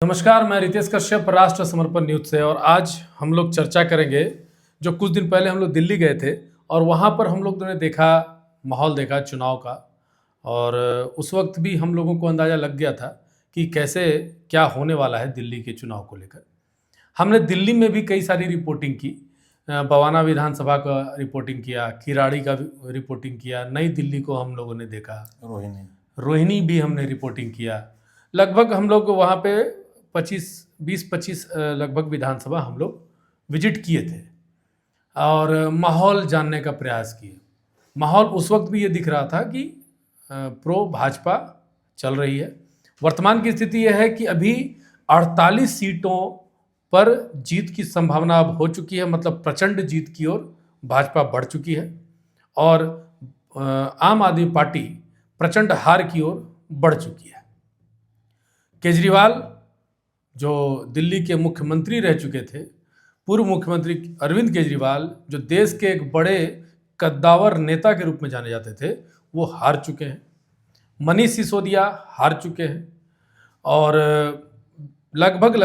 नमस्कार, मैं रितेश कश्यप राष्ट्र समर्पण न्यूज से। और आज हम लोग चर्चा करेंगे जो कुछ दिन पहले हम लोग दिल्ली गए थे और वहाँ पर हम लोग ने देखा, माहौल देखा चुनाव का। और उस वक्त भी हम लोगों को अंदाज़ा लग गया था कि कैसे क्या होने वाला है दिल्ली के चुनाव को लेकर। हमने दिल्ली में भी कई सारी रिपोर्टिंग की, बवाना विधानसभा का रिपोर्टिंग किया, किराड़ी का रिपोर्टिंग किया, नई दिल्ली को हम लोगों ने देखा, रोहिणी भी हमने रिपोर्टिंग किया। लगभग हम लोग वहाँ पे 20-25 लगभग विधानसभा हम लोग विजिट किए थे और माहौल जानने का प्रयास किए। माहौल उस वक्त भी ये दिख रहा था कि प्रो भाजपा चल रही है। वर्तमान की स्थिति यह है कि अभी 48 सीटों पर जीत की संभावना अब हो चुकी है, मतलब प्रचंड जीत की ओर भाजपा बढ़ चुकी है और आम आदमी पार्टी प्रचंड हार की ओर बढ़ चुकी है। केजरीवाल जो दिल्ली के मुख्यमंत्री रह चुके थे, पूर्व मुख्यमंत्री अरविंद केजरीवाल, जो देश के एक बड़े कद्दावर नेता के रूप में जाने जाते थे, वो हार चुके हैं। मनीष सिसोदिया हार चुके हैं और लगभग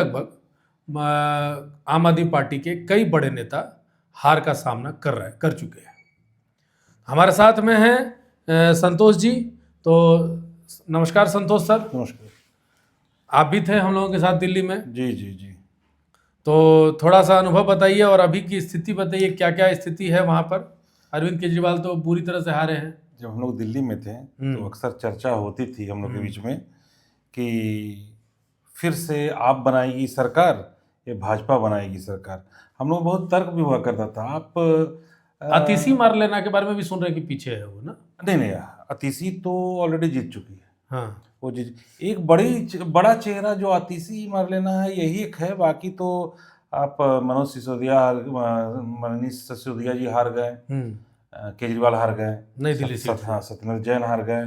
आम आदमी पार्टी के कई बड़े नेता हार का सामना कर चुके हैं। हमारे साथ में हैं संतोष जी। तो नमस्कार संतोष सर। नमस्कार। आप भी थे हम लोगों के साथ दिल्ली में? जी जी जी। तो थोड़ा सा अनुभव बताइए और अभी की स्थिति बताइए, क्या क्या स्थिति है वहाँ पर। अरविंद केजरीवाल तो बुरी तरह से हारे हैं। जब हम लोग दिल्ली में थे तो अक्सर चर्चा होती थी हम लोग के बीच में कि फिर से आप बनाएगी सरकार या भाजपा बनाएगी सरकार। हम लोग बहुत तर्क भी हुआ करता था। आप अतीसी मार लेना के बारे में भी सुन रहे हैं कि पीछे है वो ना? नहीं, अतीसी तो ऑलरेडी जीत चुकी है। हाँ, वो एक बड़ा चेहरा जो अतीसी मार लेना है यही एक है। बाकी तो आप मनीष सिसोदिया जी हार गए, केजरीवाल हार गए, नई दिल्ली सीट से। हाँ, सत्येंद्र जैन हार गए।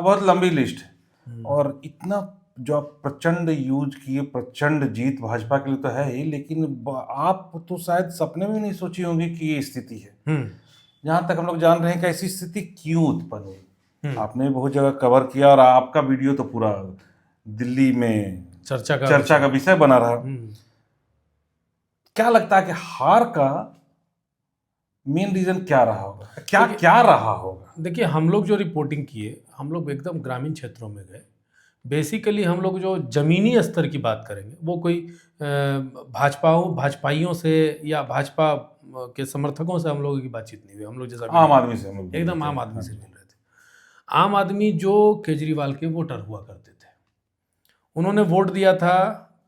बहुत लंबी लिस्ट है और इतना जो आप प्रचंड यूज किए, प्रचंड जीत भाजपा के लिए तो है ही, लेकिन आप तो शायद सपने में नहीं सोची होंगी कि ये स्थिति है। जहाँ तक हम लोग जान रहे हैं कि ऐसी स्थिति क्यों उत्पन्न हुई। आपने बहुत जगह कवर किया और आपका वीडियो तो पूरा दिल्ली में चर्चा का विषय बना रहा। क्या लगता है कि हार का मेन रीजन क्या रहा होगा? क्या रहा होगा? देखिए, हम लोग जो रिपोर्टिंग किए, हम लोग एकदम ग्रामीण क्षेत्रों में गए। बेसिकली हम लोग जो जमीनी स्तर की बात करेंगे, वो कोई भाजपाइयों से या भाजपा के समर्थकों से हम लोगों की बातचीत नहीं हुई। हम लोग जैसा आम आदमी से, एकदम आम आदमी से मिल रहे थे। आम आदमी जो केजरीवाल के वोटर हुआ करते थे, उन्होंने वोट दिया था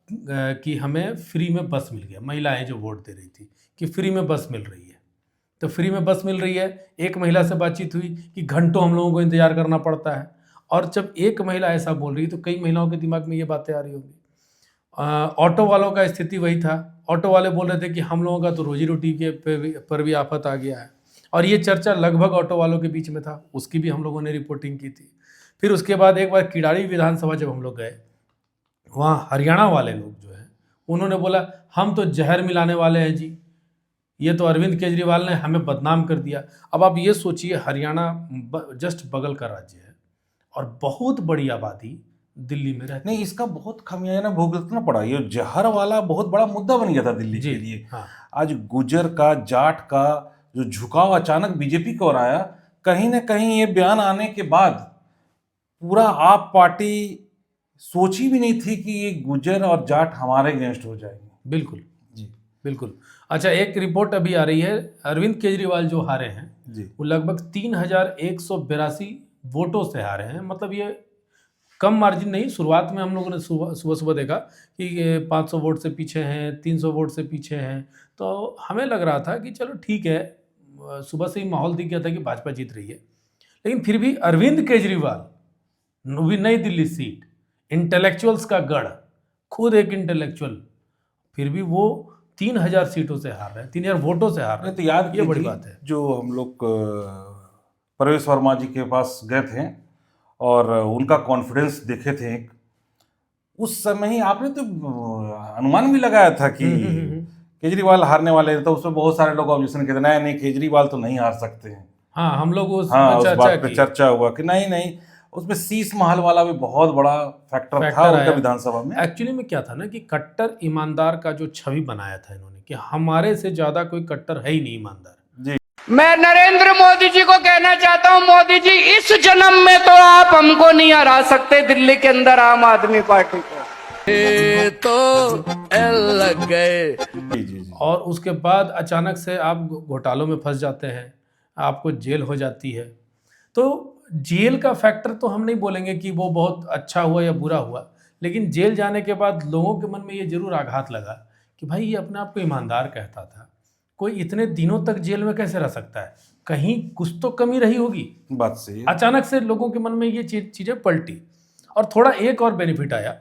कि हमें फ्री में बस मिल गया। महिलाएं जो वोट दे रही थी कि फ्री में बस मिल रही है, तो फ्री में बस मिल रही है। एक महिला से बातचीत हुई कि घंटों हम लोगों को इंतजार करना पड़ता है। और जब एक महिला ऐसा बोल रही तो कई महिलाओं के दिमाग में ये बातें आ रही होंगी। ऑटो वालों का स्थिति वही था। ऑटो वाले बोल रहे थे कि हम लोगों का तो रोजी रोटी के पर भी आफत आ गया है। और ये चर्चा लगभग ऑटो वालों के बीच में था, उसकी भी हम लोगों ने रिपोर्टिंग की थी। फिर उसके बाद एक बार किराड़ी विधानसभा जब हम लोग गए, वहाँ हरियाणा वाले लोग जो हैं, उन्होंने बोला हम तो जहर मिलाने वाले हैं जी, ये तो अरविंद केजरीवाल ने हमें बदनाम कर दिया। अब आप ये सोचिए, हरियाणा जस्ट बगल का राज्य है और बहुत बड़ी आबादी दिल्ली में रहती नहीं, इसका बहुत खामियाजा भुगतना पड़ा। ये जहर वाला बहुत बड़ा मुद्दा बन गया था दिल्ली के लिए। हाँ। आज गुजर का, जाट का जो झुकाव अचानक बीजेपी को आया, कहीं ना कहीं ये बयान आने के बाद पूरा आप पार्टी सोची भी नहीं थी कि ये गुजर और जाट हमारे अगेंस्ट हो जाएंगे। बिल्कुल जी, बिल्कुल। अच्छा, एक रिपोर्ट अभी आ रही है, अरविंद केजरीवाल जो हारे हैं जी, वो लगभग 3182 वोटों से हारे हैं। मतलब ये कम मार्जिन नहीं। शुरुआत में हम लोगों ने सुबह देखा कि 500 वोट से पीछे हैं, 300 वोट से पीछे हैं। तो हमें लग रहा था कि चलो ठीक है, सुबह से ही माहौल दिख गया था कि भाजपा जीत रही है। लेकिन फिर भी अरविंद केजरीवाल, नई दिल्ली सीट, इंटेलेक्चुअल्स का गढ़, खुद एक इंटेलेक्चुअल, फिर भी वो 3000 सीटों से हार रहे हैं, 3000 वोटों से हार रहे हैं। तो याद ये बड़ी बात है। जो हम लोग परवेश वर्मा जी के पास गए थे और उनका कॉन्फिडेंस देखे थे, उस समय ही आपने तो अनुमान भी लगाया था कि केजरीवाल हारने वाले हैं। तो उसमें बहुत सारे लोग ऑब्जेक्शन कहते नहीं केजरीवाल तो नहीं हार सकते हैं। हाँ, हम लोग उस बात पे चर्चा हुआ कि नहीं उसमें शीश महल वाला भी बहुत बड़ा फैक्टर था फैक्टर उनका आया। विधानसभा में। एक्चुअली में क्या था ना कि कट्टर ईमानदार का जो छवि बनाया था इन्होंने कि हमारे से ज्यादा कोई कट्टर है ही नहीं ईमानदार। जी मैं नरेंद्र मोदी जी को कहना चाहता हूं, मोदी जी इस जन्म में तो आप हमको नहीं हरा सकते दिल्ली के अंदर आम आदमी पार्टी को। लग गए। जी जी जी। और उसके बाद अचानक से आप घोटालों में फंस जाते हैं, आपको जेल हो जाती है। तो जेल का फैक्टर तो हम नहीं बोलेंगे कि वो बहुत अच्छा हुआ या बुरा हुआ, लेकिन जेल जाने के बाद लोगों के मन में ये जरूर आघात लगा कि भाई ये अपने आप को ईमानदार कहता था, कोई इतने दिनों तक जेल में कैसे रह सकता है, कहीं कुछ तो कमी रही होगी। बात सही है। अचानक से लोगों के मन में ये चीजें पलटी। और थोड़ा एक और बेनिफिट आया,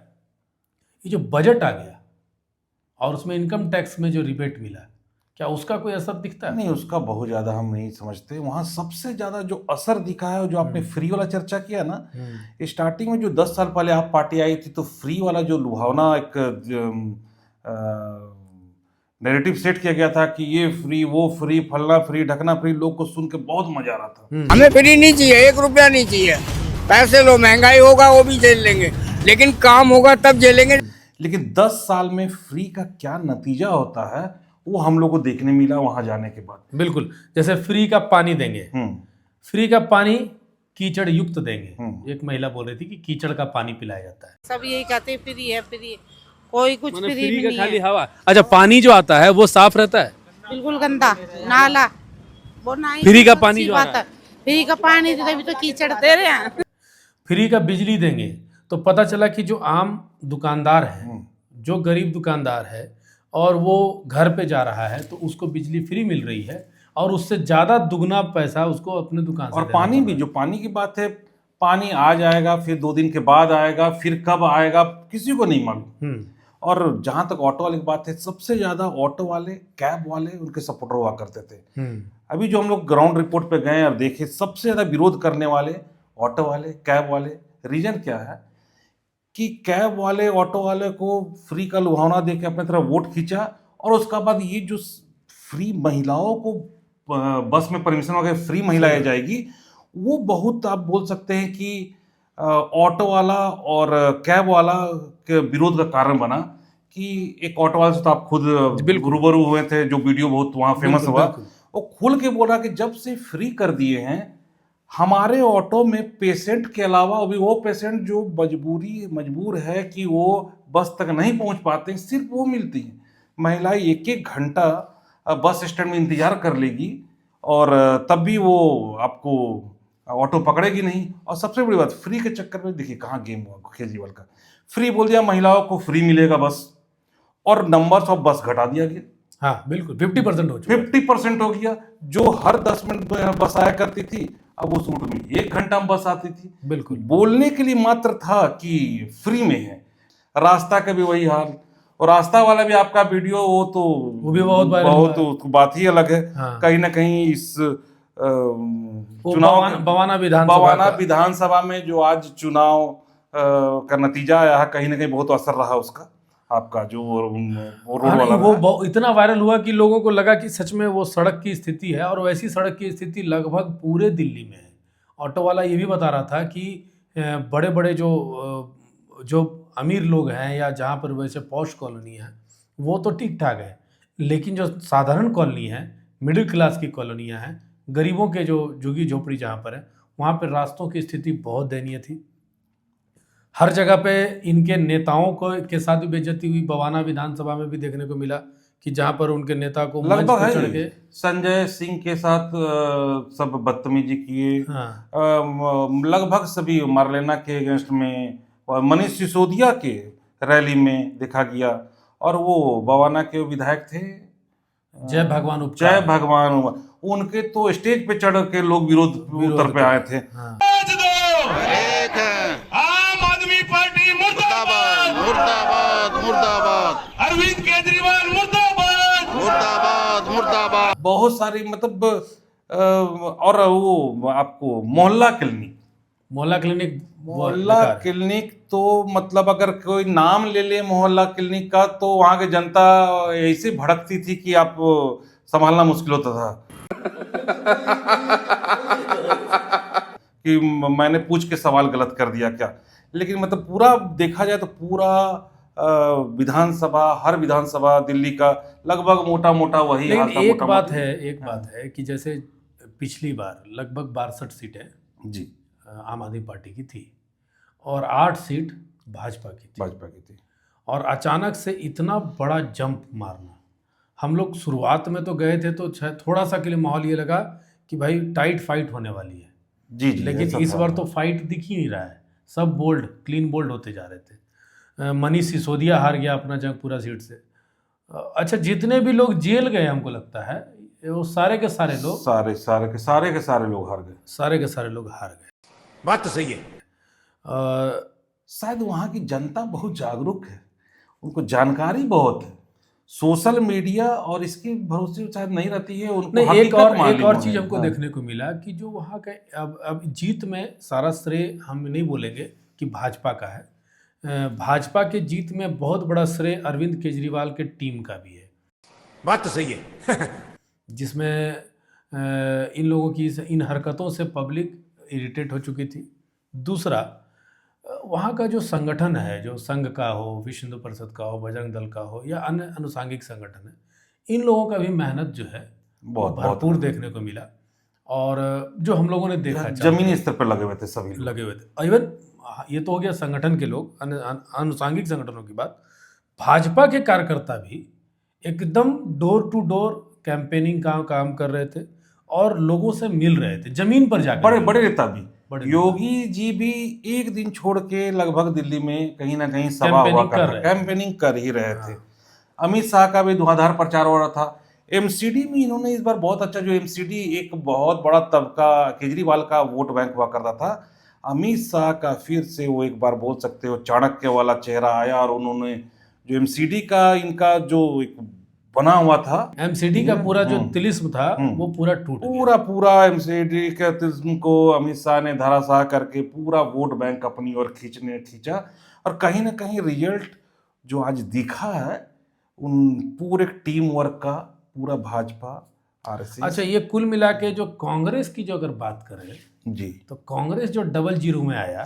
ये जो बजट आ गया और उसमें इनकम टैक्स में जो रिबेट मिला, क्या उसका कोई असर दिखता है? नहीं, उसका बहुत ज्यादा हम नहीं समझते। वहां सबसे ज्यादा जो असर दिखा है, जो आपने फ्री वाला चर्चा किया ना, स्टार्टिंग में जो 10 साल पहले आप पार्टी आई थी तो फ्री वाला जो लुभावना एक नैरेटिव सेट किया गया था कि ये फ्री वो फ्री फलना फ्री ढकना फ्री, लोग को सुन के बहुत मजा आ रहा था। हमें फ्री नहीं चाहिए, 1 रुपया नहीं चाहिए। पैसे लो, महंगाई होगा वो भी झेल लेंगे, लेकिन काम होगा तब झेलेंगे। लेकिन 10 साल में फ्री का क्या नतीजा होता है वो हम लोग को देखने मिला वहां जाने के बाद। बिल्कुल, जैसे फ्री का पानी देंगे, फ्री का पानी कीचड़ युक्त देंगे। एक महिला बोल रही थी कि कीचड़ का पानी पिलाया जाता है। सब यही कहते हैं फ्री है, फ्री है। कोई कुछ फ्री फ्री का नहीं खाली है, हवा। अच्छा, पानी जो आता है वो साफ रहता है? बिल्कुल गंदा नाला वो ना ही। फ्री का अच्छी पानी जो आ बात रहा है, फ्री का पानी तो तभी तो कीचड़ दे रहे हैं। फ्री का बिजली देंगे तो पता चला कि जो आम दुकानदार है, जो गरीब दुकानदार है और वो घर पे जा रहा है तो उसको बिजली फ्री मिल रही है और उससे ज्यादा दुगना पैसा उसको अपने दुकान से और देना पानी पड़ भी, रहा जो पानी की बात है, पानी आ जाएगा फिर 2 दिन के बाद आएगा, फिर कब आएगा किसी को नहीं मालूम। है। और जहां तक ऑटो वाले की बात है, सबसे ज्यादा ऑटो वाले, कैब वाले उनके सपोर्टर हुआ करते थे। अभी जो हम लोग ग्राउंड रिपोर्ट पे गए और देखे, सबसे ज्यादा विरोध करने वाले ऑटो वाले, कैब वाले। रीजन क्या है कि कैब वाले ऑटो वाले को फ्री का लुभावना दे के अपने तरफ वोट खींचा, और उसका बाद ये जो फ्री महिलाओं को बस में परमिशन वगैरह फ्री महिलाएं जाएगी, वो बहुत आप बोल सकते हैं कि ऑटो वाला और कैब वाला के विरोध का कारण बना। कि एक ऑटो वाले से तो आप खुद रूबरू हुए थे, जो वीडियो बहुत वहाँ फेमस हुआ। वो खुल के बोला कि जब से फ्री कर दिए हैं हमारे ऑटो में पेशेंट के अलावा, अभी वो पेशेंट जो मजबूर है कि वो बस तक नहीं पहुंच पाते, सिर्फ वो मिलती हैं। महिलाएं 1-1 घंटा बस स्टैंड में इंतजार कर लेगी और तब भी वो आपको ऑटो पकड़ेगी नहीं। और सबसे बड़ी बात, फ्री के चक्कर में देखिए कहाँ गेम हुआ केजरीवाल का। फ्री बोल दिया महिलाओं को फ्री मिलेगा बस, और नंबर्स ऑफ बस घटा दिया गया। हाँ बिल्कुल, 50% हो चुका है। 50% हो गया। जो हर 10 मिनट में बस आया करती थी, अब उस रूट में 1 घंटा में बस आती थी। बिल्कुल, बोलने के लिए मात्र था कि फ्री में है। रास्ता का भी वही हाल, और रास्ता वाला भी आपका वीडियो वो भी बहुत वायरल हुआ है। तो बात ही अलग है। हाँ। कहीं ना कहीं इस चुनाव बवाना विधानसभा में जो आज चुनाव का नतीजा आया है, कहीं ना कहीं बहुत असर रहा उसका, आपका जो वो रोड वाला वो इतना वायरल हुआ कि लोगों को लगा कि सच में वो सड़क की स्थिति है, और वैसी सड़क की स्थिति लगभग पूरे दिल्ली में है। ऑटो वाला ये भी बता रहा था कि बड़े बड़े जो अमीर लोग हैं या जहाँ पर वैसे पॉश कॉलोनी है वो तो ठीक ठाक है, लेकिन जो साधारण कॉलोनी है, मिडिल क्लास की कॉलोनियाँ हैं, गरीबों के जो झुग्गी झोपड़ी जहाँ पर है, वहाँ पर रास्तों की स्थिति बहुत दयनीय थी। हर जगह पे इनके नेताओं को के साथ भी बेइज्जती हुई। बवाना विधानसभा में भी देखने को मिला कि जहां पर उनके नेता को मंच पर चढ़ के संजय सिंह के साथ सब बदतमीजी किए। हाँ। लगभग सभी मारलेना के अगेंस्ट में, और मनीष सिसोदिया के रैली में देखा गया। और वो बवाना के विधायक थे जय भगवान उनके तो स्टेज पे चढ़ के लोग विरोध उतर पे आए थे। हाँ। आम आदमी पार्टी मुर्दाबाद मुर्दाबाद मुर्दाबाद, अरविंद केजरीवाल मुर्दाबाद मुर्दाबाद मुर्दाबाद। बहुत सारी मतलब और वो आपको मोहल्ला क्लिनिक तो मतलब अगर कोई नाम ले ले मोहल्ला क्लिनिक का तो वहां की जनता ऐसे भड़कती थी कि आप कि मैंने पूछ के सवाल गलत कर दिया क्या। लेकिन मतलब पूरा देखा जाए तो पूरा विधानसभा, हर विधानसभा दिल्ली का लगभग मोटा मोटा वही लेकिन हाल था। एक मोटा एक बात है कि जैसे पिछली बार लगभग 62 सीटें जी आम आदमी पार्टी की थी और 8 सीट भाजपा की थी, भाजपा की थी। और अचानक से इतना बड़ा जंप मारना, हम लोग शुरुआत में तो गए थे तो शायद थोड़ा सा के लिए माहौल ये लगा कि भाई टाइट फाइट होने वाली है, जी जी, लेकिन ऐसा इस था। बार तो फाइट दिख ही नहीं रहा है, सब बोल्ड क्लीन बोल्ड होते जा रहे थे। मनीष सिसोदिया हार गया अपना जंगपुरा सीट से। अच्छा, जितने भी लोग जेल गए हमको लगता है वो सारे के सारे लोग सारे के सारे लोग हार गए। सारे के सारे लोग हार गए। बात तो सही है। शायद वहाँ की जनता बहुत जागरूक है, उनको जानकारी बहुत है। सोशल मीडिया और इसके भरोसे शायद नहीं रहती है उनको। नहीं, एक और मालूम चीज है। हमको हाँ। देखने को मिला कि जो वहाँ का अब जीत में सारा श्रेय हम नहीं बोलेंगे कि भाजपा का है। भाजपा के जीत में बहुत बड़ा श्रेय अरविंद केजरीवाल के टीम का भी है, बात तो सही है। जिसमें इन लोगों की इन हरकतों से पब्लिक इरिटेट हो चुकी थी। दूसरा, वहाँ का जो संगठन है, जो संघ का हो, विश्व हिंदू परिषद का हो, बजरंग दल का हो या अन्य अनुसांगिक संगठन है, इन लोगों का भी मेहनत जो है बहुत भरपूर देखने को मिला। और जो हम लोगों ने देखा जमीनी स्तर पर लगे हुए थे सभी लोग। लगे हुए थे। इवन ये तो हो गया संगठन के लोग, अनुसांगिक संगठनों की बात। भाजपा के कार्यकर्ता भी एकदम डोर टू डोर कैंपेनिंग का काम कर रहे थे और लोगों से मिल रहे थे, जमीन पर जाकर। बड़े बड़े नेता भी, बड़े योगी जी भी एक दिन छोड़ के लगभग दिल्ली में कहीं ना कहीं सभा हुआ कैंपेनिंग कर ही रहे थे। अमित शाह का भी धुआंधार प्रचार हो रहा था। एमसीडी में इन्होंने इस बार बहुत अच्छा, जो एमसीडी एक बहुत बड़ा तबका केजरीवाल का वोट बैंक हुआ करता था, अमित शाह का फिर से वो एक बार बोल सकते हो चाणक्य वाला चेहरा आया और उन्होंने जो एमसीडी का इनका जो एक बना हुआ था, एमसीडी का पूरा जो तिलिस्म था वो पूरा टूट गया। पूरा एमसीडी के तिलिस्म को अमित शाह ने धराशाह करके पूरा वोट बैंक अपनी ओर खींचा। और कहीं ना कहीं रिजल्ट जो आज दिखा है उन पूरे टीम वर्क का, पूरा भाजपा आरएसएस। अच्छा, ये कुल मिला के जो कांग्रेस की जो अगर बात करें जी, तो कांग्रेस जो 00 में आया,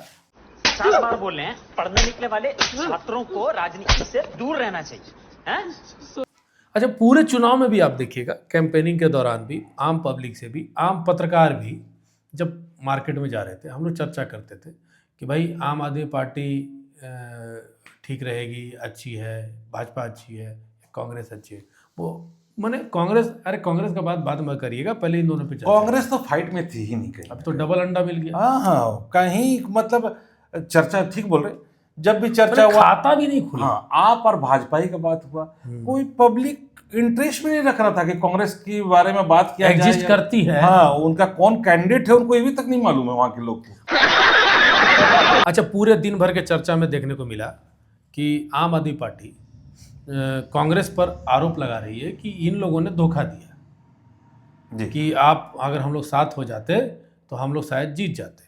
4 बार बोल रहे हैं, पढ़ने निकले वाले छात्रों को राजनीति से दूर रहना चाहिए, हैं? अच्छा, पूरे चुनाव में भी आप देखिएगा, कैंपेनिंग के दौरान भी आम पब्लिक से भी, आम पत्रकार भी जब मार्केट में जा रहे थे, हम लोग चर्चा करते थे कि भाई आम आदमी पार्टी ठीक रहेगी, अच्छी है, भाजपा अच्छी है, कांग्रेस अच्छी है। वो मैंने कांग्रेस, अरे कांग्रेस का बात बाद में करिएगा, पहले इन दोनों पे चर्चा। कांग्रेस तो फाइट में थी ही नहीं कहीं। अब तो डबल अंडा मिल गया। हाँ, कहीं मतलब चर्चा, ठीक बोल रहे, जब भी चर्चा हुआ खाता भी नहीं खुला। हाँ, आप और भाजपा ही का बात हुआ, कोई पब्लिक इंटरेस्ट भी नहीं रख रहा था कि कांग्रेस के बारे में बात किया एग्जिस्ट करती है। हाँ, उनका कौन कैंडिडेट है उनको ये भी तक नहीं मालूम है वहां के लोग को। अच्छा, पूरे दिन भर के चर्चा में देखने को मिला कि आम आदमी पार्टी कांग्रेस पर आरोप लगा रही है कि इन लोगों ने धोखा दिया जी। कि आप अगर हम लोग साथ हो जाते तो हम लोग शायद जीत जाते।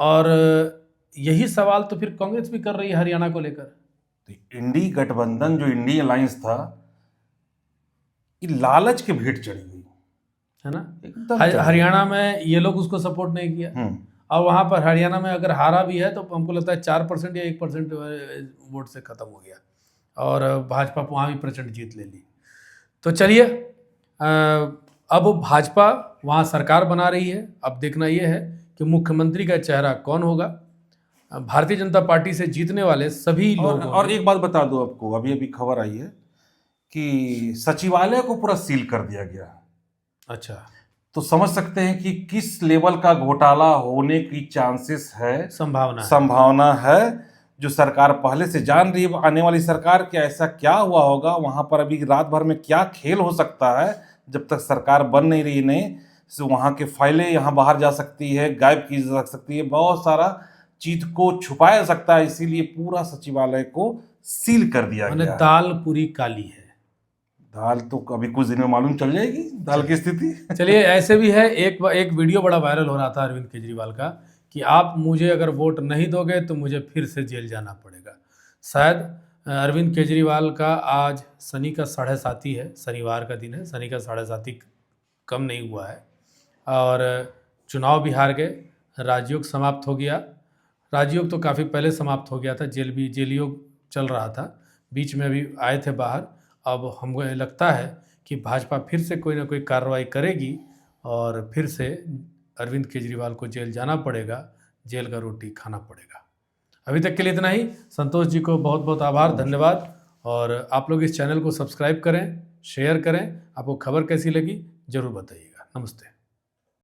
और यही सवाल तो फिर कांग्रेस भी कर रही है हरियाणा को लेकर। इंडी गठबंधन, जो इंडी अलायंस था, ये लालच के भेंट चढ़ी हुई है ना। एकदम। हरियाणा में ये लोग उसको सपोर्ट नहीं किया, और वहाँ पर हरियाणा में अगर हारा भी है तो हमको लगता है 4% या 1% वोट से खत्म हो गया, और भाजपा वहाँ भी प्रचंड जीत ले ली। तो चलिए, अब भाजपा वहाँ सरकार बना रही है। अब देखना ये है कि मुख्यमंत्री का चेहरा कौन होगा। भारतीय जनता पार्टी से जीतने वाले सभी लोग। और एक बात बता दूं आपको, अभी अभी खबर आई है कि सचिवालय को पूरा सील कर दिया गया। अच्छा, तो समझ सकते हैं कि किस लेवल का घोटाला होने की चांसेस है, संभावना है, जो सरकार पहले से जान रही है। आने वाली सरकार के ऐसा क्या हुआ होगा वहां पर, अभी रात भर में क्या खेल हो सकता है, जब तक सरकार बन नहीं रही नहीं, तो वहां के फाइलें यहाँ बाहर जा सकती है, गायब की जा सकती है, बहुत सारा चीज को छुपाया जा सकता है। इसीलिए पूरा सचिवालय को सील कर दिया गया। दाल पूरी काली है। दाल तो अभी कुछ दिन में मालूम चल जाएगी, दाल की स्थिति। चलिए, ऐसे भी है, एक वीडियो बड़ा वायरल हो रहा था अरविंद केजरीवाल का कि आप मुझे अगर वोट नहीं दोगे तो मुझे फिर से जेल जाना पड़ेगा। शायद अरविंद केजरीवाल का आज शनि का 7.5 है, शनिवार का दिन है, शनि का 7.5 कम नहीं हुआ है, और चुनाव भी हार गए, राजयोग समाप्त हो गया। राजयोग तो काफ़ी पहले समाप्त हो गया था, जेल योग चल रहा था, बीच में अभी आए थे बाहर। अब हमको ये लगता है कि भाजपा फिर से कोई ना कोई कार्रवाई करेगी और फिर से अरविंद केजरीवाल को जेल जाना पड़ेगा, जेल का रोटी खाना पड़ेगा। अभी तक के लिए इतना ही। संतोष जी को बहुत बहुत आभार, धन्यवाद। और आप लोग इस चैनल को सब्सक्राइब करें, शेयर करें। आपको खबर कैसी लगी ज़रूर बताइएगा। नमस्ते।